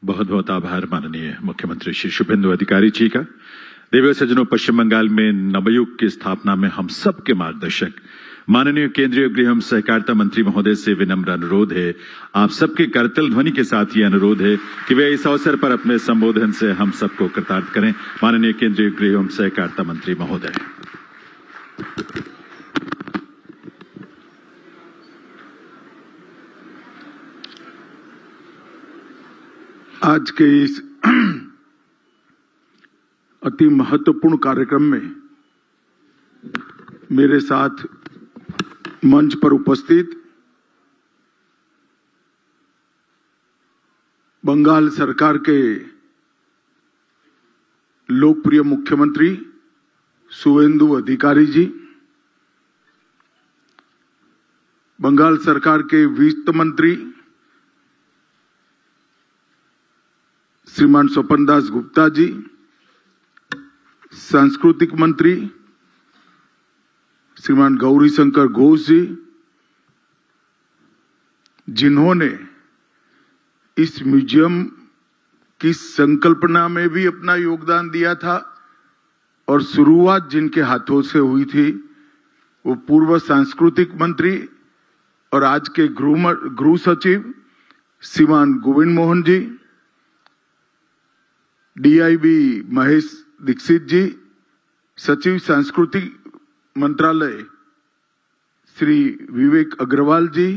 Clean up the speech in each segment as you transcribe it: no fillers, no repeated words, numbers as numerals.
बहुत बहुत आभार माननीय मुख्यमंत्री श्री शुभेंदु अधिकारी जी का। देवी सज्जनों, पश्चिम बंगाल में नवयुग की स्थापना में हम सबके मार्गदर्शक माननीय केंद्रीय गृह एवं सहकारिता मंत्री महोदय से विनम्र अनुरोध है, आप सबके करतल ध्वनि के साथ ये अनुरोध है कि वे इस अवसर पर अपने संबोधन से हम सबको कृतार्थ करें। माननीय केंद्रीय गृह एवं सहकारिता मंत्री महोदय। आज के इस अति महत्वपूर्ण कार्यक्रम में मेरे साथ मंच पर उपस्थित बंगाल सरकार के लोकप्रिय मुख्यमंत्री शुभेंदु अधिकारी जी, बंगाल सरकार के वित्त मंत्री श्रीमान स्वपन दास गुप्ता जी, सांस्कृतिक मंत्री श्रीमान गौरीशंकर घोष जी, जिन्होंने इस म्यूजियम की संकल्पना में भी अपना योगदान दिया था और शुरुआत जिनके हाथों से हुई थी वो पूर्व सांस्कृतिक मंत्री और आज के गृह सचिव श्रीमान गोविंद मोहन जी, डीआईबी महेश दीक्षित जी, सचिव सांस्कृतिक मंत्रालय श्री विवेक अग्रवाल जी,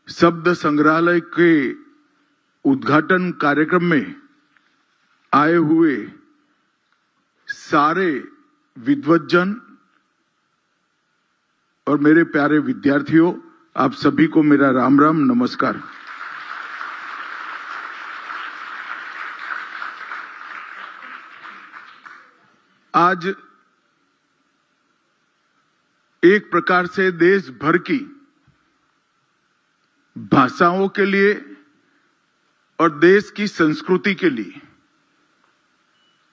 शब्द संग्रहालय के उद्घाटन कार्यक्रम में आए हुए सारे विद्वज्जन और मेरे प्यारे विद्यार्थियों, आप सभी को मेरा राम राम नमस्कार। आज एक प्रकार से देश भर की भाषाओं के लिए और देश की संस्कृति के लिए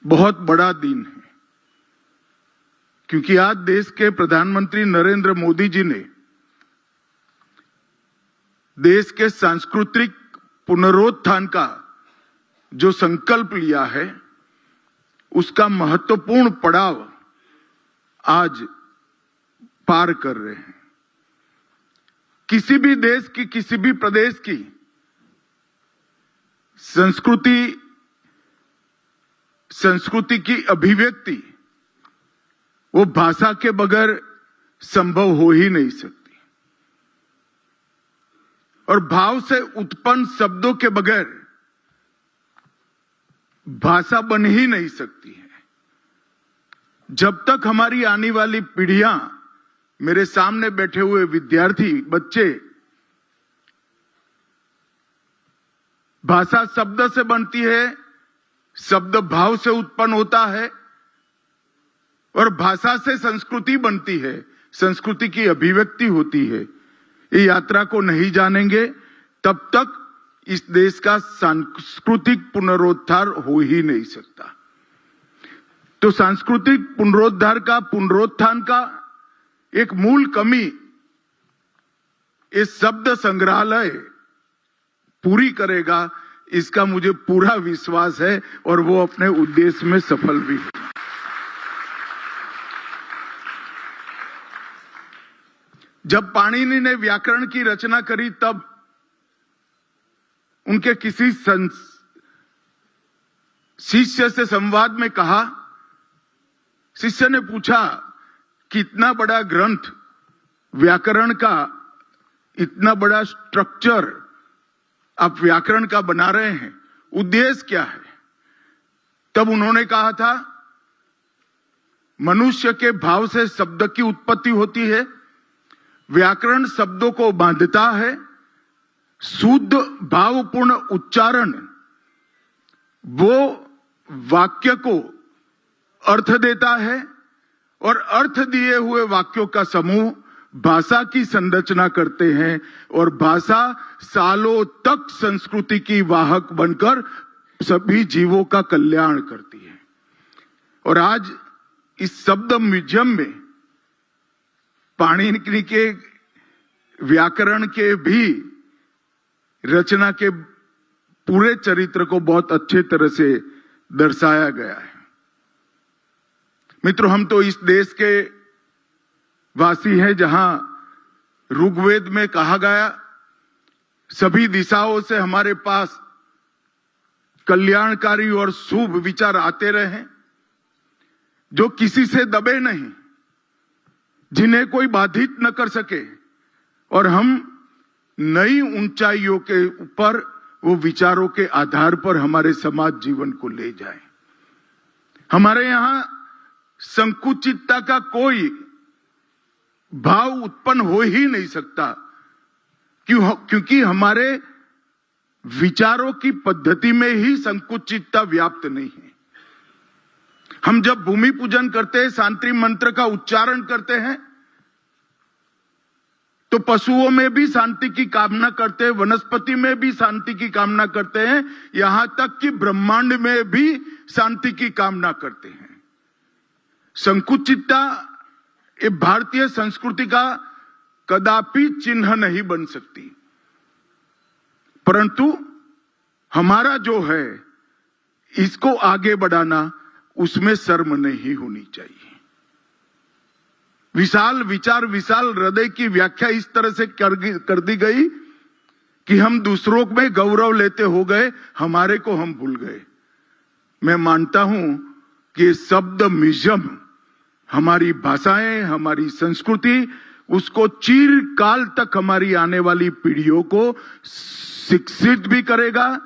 बहुत बड़ा दिन है, क्योंकि आज देश के प्रधानमंत्री नरेंद्र मोदी जी ने देश के सांस्कृतिक पुनरुत्थान का जो संकल्प लिया है उसका महत्वपूर्ण पड़ाव आज पार कर रहे हैं। किसी भी देश की, किसी भी प्रदेश की संस्कृति की अभिव्यक्ति वो भाषा के बगैर संभव हो ही नहीं सकती और भाव से उत्पन्न शब्दों के बगैर भाषा बन ही नहीं सकती है। जब तक हमारी आने वाली पीढ़ियां, मेरे सामने बैठे हुए विद्यार्थी बच्चे भाषा शब्द से बनती है, शब्द भाव से उत्पन्न होता है और भाषा से संस्कृति बनती है, संस्कृति की अभिव्यक्ति होती है। ये यात्रा को नहीं जानेंगे तब तक इस देश का सांस्कृतिक पुनरुद्धार हो ही नहीं सकता। तो सांस्कृतिक पुनरुत्थान का एक मूल कमी इस शब्द संग्रहालय पूरी करेगा, इसका मुझे पूरा विश्वास है और वो अपने उद्देश्य में सफल भी है। जब पाणिनि ने व्याकरण की रचना करी तब उनके किसी शिष्य से संवाद में कहा, शिष्य ने पूछा कि इतना बड़ा ग्रंथ व्याकरण का, इतना बड़ा स्ट्रक्चर आप व्याकरण का बना रहे हैं, उद्देश्य क्या है? तब उन्होंने कहा था, मनुष्य के भाव से शब्द की उत्पत्ति होती है, व्याकरण शब्दों को बांधता है, शुद्ध भावपूर्ण उच्चारण वो वाक्य को अर्थ देता है और अर्थ दिए हुए वाक्यों का समूह भाषा की संरचना करते हैं और भाषा सालों तक संस्कृति की वाहक बनकर सभी जीवों का कल्याण करती है। और आज इस शब्द म्यूजियम में पाणिनि के व्याकरण के भी रचना के पूरे चरित्र को बहुत अच्छे तरह से दर्शाया गया है। मित्रों, हम तो इस देश के वासी हैं जहां ऋग्वेद में कहा गया, सभी दिशाओं से हमारे पास कल्याणकारी और शुभ विचार आते रहे, जो किसी से दबे नहीं, जिन्हें कोई बाधित न कर सके, और हम नई ऊंचाइयों के ऊपर वो विचारों के आधार पर हमारे समाज जीवन को ले जाएं। हमारे यहां संकुचितता का कोई भाव उत्पन्न हो ही नहीं सकता, क्योंकि हमारे विचारों की पद्धति में ही संकुचितता व्याप्त नहीं है। हम जब भूमि पूजन करते हैं, शांति मंत्र का उच्चारण करते हैं, तो पशुओं में भी शांति की कामना करते हैं, वनस्पति में भी शांति की कामना करते हैं, यहां तक कि ब्रह्मांड में भी शांति की कामना करते हैं। संकुचितता ये भारतीय संस्कृति का कदापि चिन्ह नहीं बन सकती, परंतु हमारा जो है इसको आगे बढ़ाना, उसमें शर्म नहीं होनी चाहिए। विशाल विचार, विशाल हृदय की व्याख्या इस तरह से कर दी गई कि हम दूसरों में गौरव लेते हो गए, हमारे को हम भूल गए। मैं मानता हूं कि शब्द म्यूजियम हमारी भाषाएं, हमारी संस्कृति, उसको चिरकाल तक हमारी आने वाली पीढ़ियों को शिक्षित भी करेगा,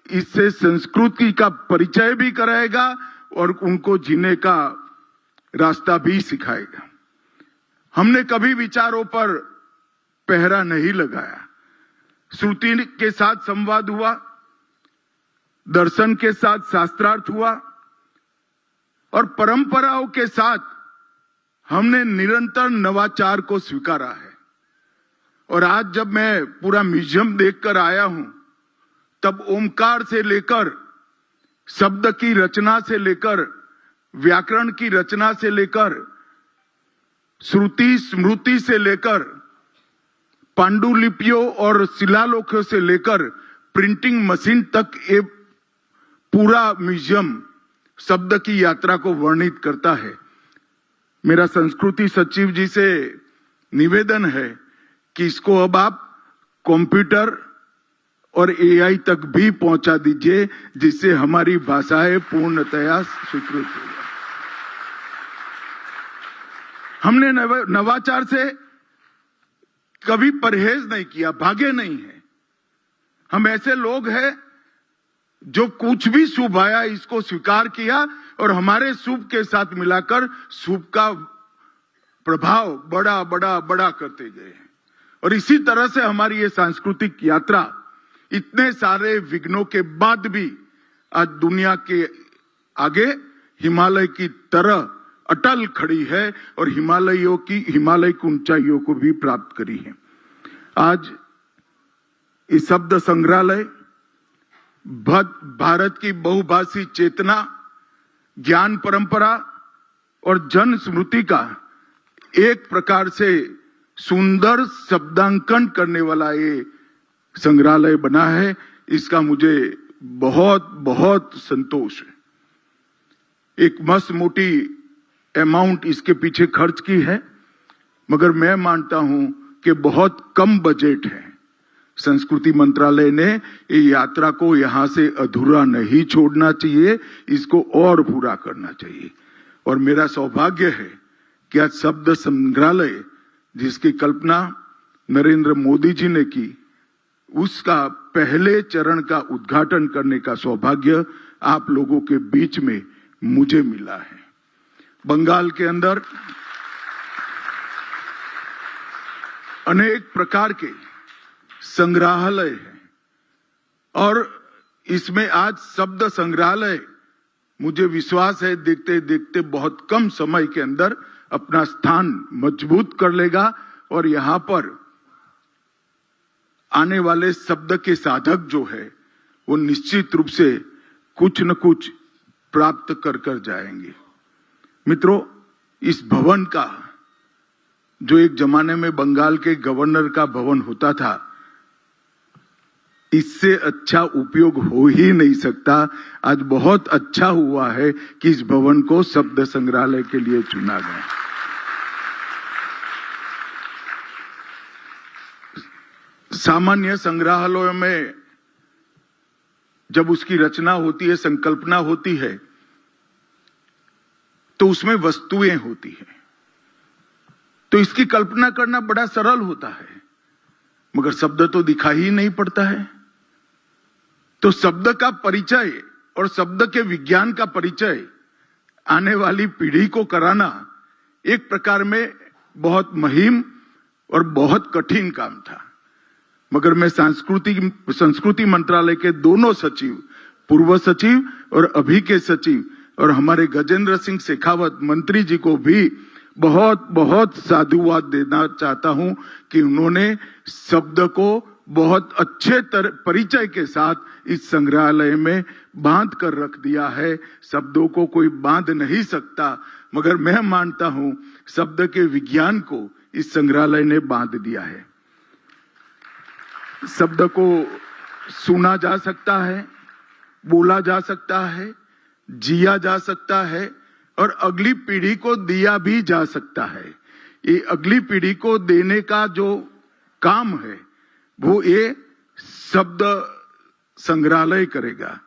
इससे संस्कृति का परिचय भी कराएगा और उनको जीने का रास्ता भी सिखाएगा। हमने कभी विचारों पर पहरा नहीं लगाया। श्रुति के साथ संवाद हुआ, दर्शन के साथ शास्त्रार्थ हुआ, और परंपराओं के साथ हमने निरंतर नवाचार को स्वीकारा है। और आज जब मैं पूरा म्यूजियम देखकर आया हूं, तब ओमकार से लेकर, शब्द की रचना से लेकर, व्याकरण की रचना से लेकर, श्रुति स्मृति से लेकर, पांडुलिपियों और शिलालेखों से लेकर प्रिंटिंग मशीन तक ये पूरा म्यूजियम शब्द की यात्रा को वर्णित करता है। मेरा संस्कृति सचिव जी से निवेदन है कि इसको अब आप कंप्यूटर और एआई तक भी पहुंचा दीजिए, जिससे हमारी भाषाएं पूर्णतया स्वीकृत हो जाए। हमने नवाचार से कभी परहेज नहीं किया, भागे नहीं है। हम ऐसे लोग हैं जो कुछ भी शुभ आया इसको स्वीकार किया और हमारे शुभ के साथ मिलाकर शुभ का प्रभाव बड़ा बड़ा बड़ा करते गए हैं। और इसी तरह से हमारी ये सांस्कृतिक यात्रा इतने सारे विघ्नों के बाद भी आज दुनिया के आगे हिमालय की तरह अटल खड़ी है और हिमालय की ऊंचाइयों को भी प्राप्त करी है। आज इस शब्द संग्रहालय भारत की बहुभाषी चेतना, ज्ञान परंपरा और जन स्मृति का एक प्रकार से सुंदर शब्दांकन करने वाला ये संग्रहालय बना है। इसका मुझे बहुत बहुत संतोष है। एक मस्त मोटी अमाउंट इसके पीछे खर्च की है, मगर मैं मानता हूं कि बहुत कम बजट है। संस्कृति मंत्रालय ने ये यात्रा को यहां से अधूरा नहीं छोड़ना चाहिए, इसको और पूरा करना चाहिए। और मेरा सौभाग्य है कि आज शब्द संग्रहालय जिसकी कल्पना नरेंद्र मोदी जी ने की, उसका पहले चरण का उद्घाटन करने का सौभाग्य आप लोगों के बीच में मुझे मिला है। बंगाल के अंदर अनेक प्रकार के संग्रहालय हैं और इसमें आज शब्द संग्रहालय, मुझे विश्वास है देखते देखते बहुत कम समय के अंदर अपना स्थान मजबूत कर लेगा और यहां पर आने वाले शब्द के साधक जो है वो निश्चित रूप से कुछ न कुछ प्राप्त कर जाएंगे। मित्रों, इस भवन का जो एक जमाने में बंगाल के गवर्नर का भवन होता था, इससे अच्छा उपयोग हो ही नहीं सकता। आज बहुत अच्छा हुआ है कि इस भवन को शब्द संग्रहालय के लिए चुना गया। सामान्य संग्रहालयों में जब उसकी रचना होती है, संकल्पना होती है, तो उसमें वस्तुएं होती है, तो इसकी कल्पना करना बड़ा सरल होता है, मगर शब्द तो दिखाई ही नहीं पड़ता है। तो शब्द का परिचय और शब्द के विज्ञान का परिचय आने वाली पीढ़ी को कराना एक प्रकार में बहुत मुहिम और बहुत कठिन काम था। मगर मैं संस्कृति मंत्रालय के दोनों सचिव, पूर्व सचिव और अभी के सचिव, और हमारे गजेंद्र सिंह शेखावत मंत्री जी को भी बहुत बहुत साधुवाद देना चाहता हूं कि उन्होंने शब्द को बहुत अच्छे परिचय के साथ इस संग्रहालय में बांध कर रख दिया है। शब्दों को कोई बांध नहीं सकता, मगर मैं मानता हूं शब्द के विज्ञान को इस संग्रहालय ने बांध दिया है। शब्द को सुना जा सकता है, बोला जा सकता है, जिया जा सकता है और अगली पीढ़ी को दिया भी जा सकता है। ये अगली पीढ़ी को देने का जो काम है वो ये शब्द संग्रहालय करेगा।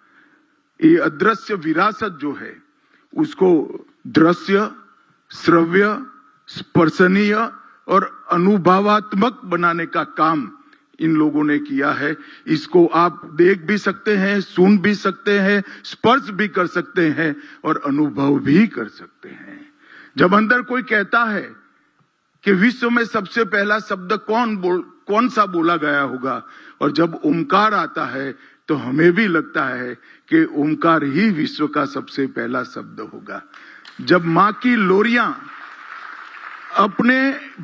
ये अदृश्य विरासत जो है उसको दृश्य, श्रव्य, स्पर्शनीय और अनुभवात्मक बनाने का काम इन लोगों ने किया है। इसको आप देख भी सकते हैं, सुन भी सकते हैं, स्पर्श भी कर सकते हैं और अनुभव भी कर सकते हैं। जब अंदर कोई कहता है कि विश्व में सबसे पहला शब्द कौन सा बोला गया होगा, और जब ओमकार आता है तो हमें भी लगता है कि ओमकार ही विश्व का सबसे पहला शब्द होगा। जब माँ की लोरियां अपने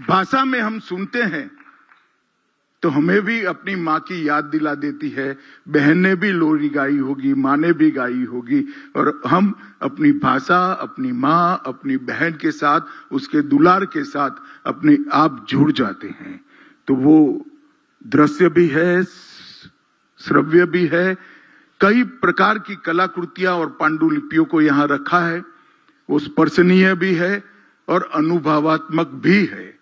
भाषा में हम सुनते हैं तो हमें भी अपनी माँ की याद दिला देती है। बहन ने भी लोरी गाई होगी, माँ ने भी गाई होगी, और हम अपनी भाषा, अपनी माँ, अपनी बहन के साथ, उसके दुलार के साथ अपने आप जुड़ जाते हैं। तो वो दृश्य भी है, श्रव्य भी है, कई प्रकार की कलाकृतियां और पांडुलिपियों को यहाँ रखा है। वो स्पर्शनीय भी है और अनुभवात्मक भी है।